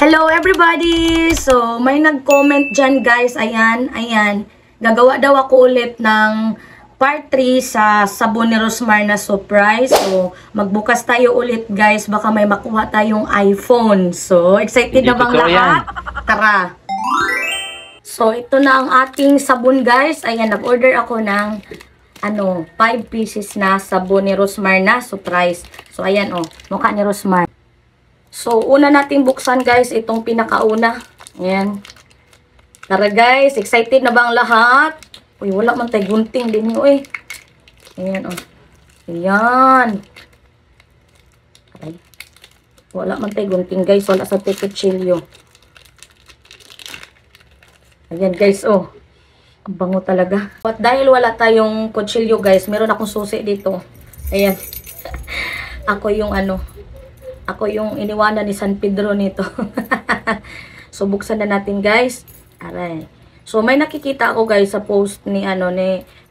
Hello everybody! So, may nag-comment dyan guys. Ayan. Gagawa daw ako ulit ng part 3 sa sabon ni Rosmar na surprise. So, magbukas tayo ulit guys. Baka may makuha tayong iPhone. So, excited na bang lahat? Tara! So, ito na ang ating sabon guys. Ayan, nag-order ako ng 5 pieces na sabon ni Rosmar na surprise. So, ayan mukha ni Rosmar. So, una nating buksan guys, itong pinakauna. Ayan. Tara guys, excited na ba ang lahat? Uy, wala man tayo gunting din yun eh. Ayan Ayan. Ay. Wala man tayo gunting guys, wala sa kutsilyo. Ayan guys, ang bango talaga. At dahil wala tayong kutsilyo guys, meron akong susi dito. Ayan. Ako yung iniwanan ni San Pedro nito. So, buksan na natin guys. Aray. So, may nakikita ako guys sa post ni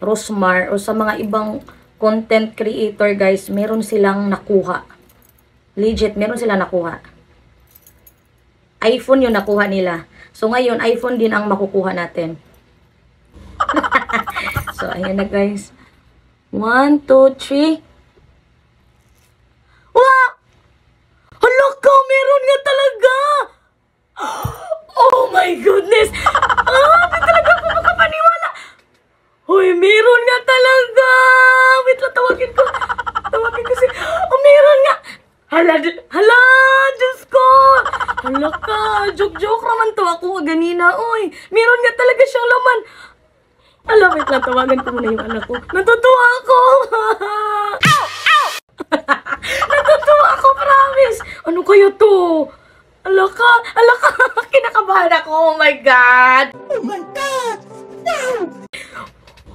Rosmar o sa mga ibang content creator guys, meron silang nakuha. Legit, meron silang nakuha. iPhone yung nakuha nila. So, ngayon, iPhone din ang makukuha natin. So, ayan na guys. 1, 2, 3. Wow! Hala ka, meron nga talaga! Oh my goodness! Di talaga ako makapaniwala! Hoy, meron nga talaga! Wait lang, tawagin ko. Meron nga! Hala, Diyos ko! Hala ka, joke naman to ako ganina. Oy, meron nga talaga siyang laman. Hala, wait lang, tawagan ko muna yung anak ko. Natutuwa ako! Natutuwa ako, promise! Ano kaya to? Ala ka! Kinakabahan ako! Oh my God! Oh my God! Wow!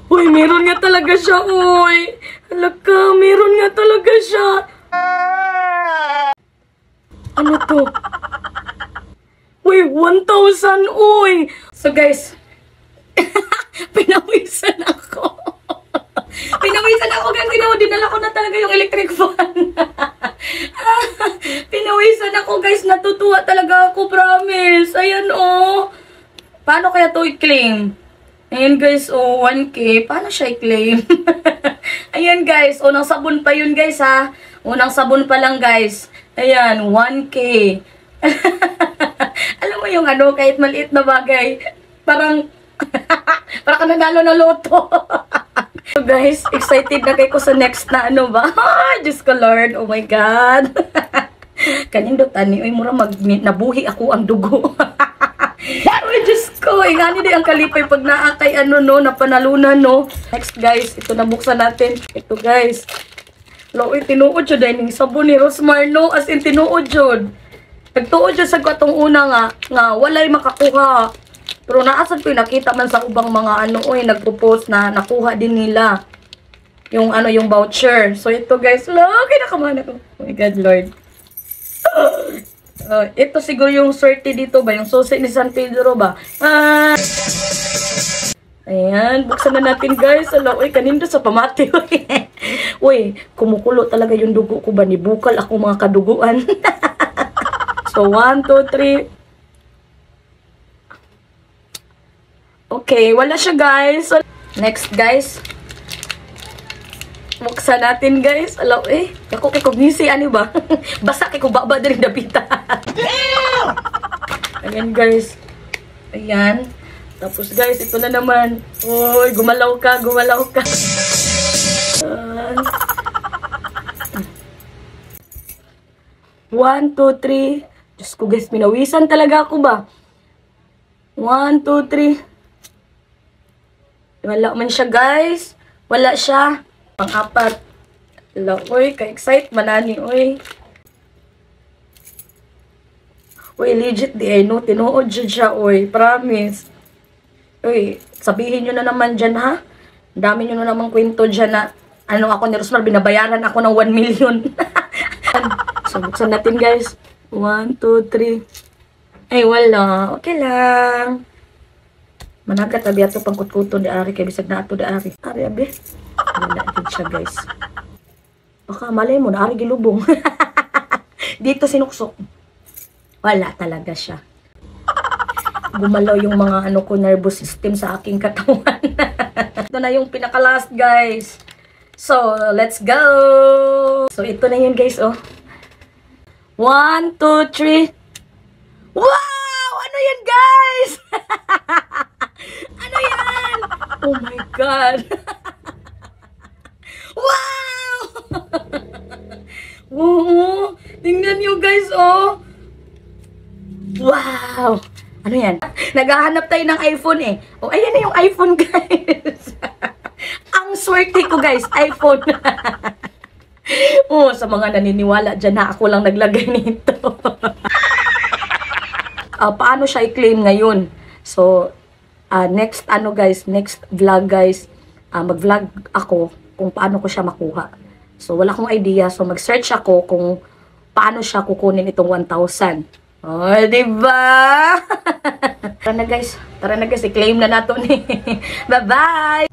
Uy, meron nga talaga siya, uy! Ala ka, meron nga talaga siya! Ano to? Uy, 1,000, uy! So guys, pinawisan ako. Pinawisan ako kasi dinala ko na talaga yung electric fan. Pinawisan ako guys, natutuwa talaga ako, promise. Ayan Paano kaya to i-claim? Ayan guys, 1K. Paano siya i-claim? Ayan guys, unang sabon pa yun guys ha. Unang sabon pa lang guys. Ayan, 1K. Alam mo yung kahit maliit na bagay, parang ka nanalo na loto. So guys, excited na kayo sa next na ba? Diyos ko Lord, oh my God. Kanindot uy, mura nabuhi ako ang dugo. Uy, Diyos ko, ingani din ang kalipay pag naakay napanalunan Next guys, ito nabuksan natin. Ito guys. Uy, tinuod siya dahil yung sabon ni Rosmar as in tinuod yun. Nagtuod siya sa katong una nga walay makakuha. Pero naasad ko nakita man sa ubang mga nagpo-post na nakuha din nila yung yung voucher. So ito guys, kinakabahan ako. Oh my God, Lord. Ito siguro yung swerte dito ba? Yung susi ni San Pedro ba? Ayan, buksan na natin guys. Uy, kanino sa pamati. Uy, kumukulo talaga yung dugo ko ba? Nibukal ako mga kaduguan. So 1, 2, 3. Okay, wala siya guys. So, next guys. Buksan natin guys. Ako kay kognisi ba? Basa kay ko baba din dapita. Ayan guys. Ayan. Tapos guys, ito na naman. Uy, gumalaw ka. 1, 2, 3. Diyos ko guys, minawisan talaga ako ba? 1, 2, 3. Wala man siya guys. Wala siya. Pang-apat. Uy, ka-excite manani, uy. Uy, legit tinuod siya, uy. Promise. Uy, sabihin nyo na naman dyan, ha? Dami nyo na naman kwento dyan na ako ni Rosmar, binabayaran ako ng 1 million. So, buksan natin, guys. 1, 2, 3. Ay, wala. Okay lang. Managat abi ato pangkutkuton di ari kay bisag na ato di ari. Ari abi. Wala gid siya guys. Baka malay mo na ari gilubong. Dito sinuksok. Wala talaga siya. Gumalaw yung mga ano ko, nervous system sa aking katawan. Ito na yung pinaka-last, guys. So, let's go! So, ito na yun, guys, oh. 1, 2, 3. Wow! Ano yan, guys? Ano yan? Oh my God! Wow! Oo! Tingnan nyo, guys, oh! Wow! Ano yan? Naghahanap tayo ng iPhone eh. Oh, ayan na yung iPhone, guys. Ang swerte ko, guys. iPhone. Oh, sa mga naniniwala dyan na ako lang naglagay nito. Paano siya i-claim ngayon? So, next vlog, guys. Mag-vlog ako kung paano ko siya makuha. So, wala akong idea. So, mag-search ako kung paano siya kukunin itong 1,000. Oh, diba? Tara na guys, i-claim na nato ni. Bye-bye!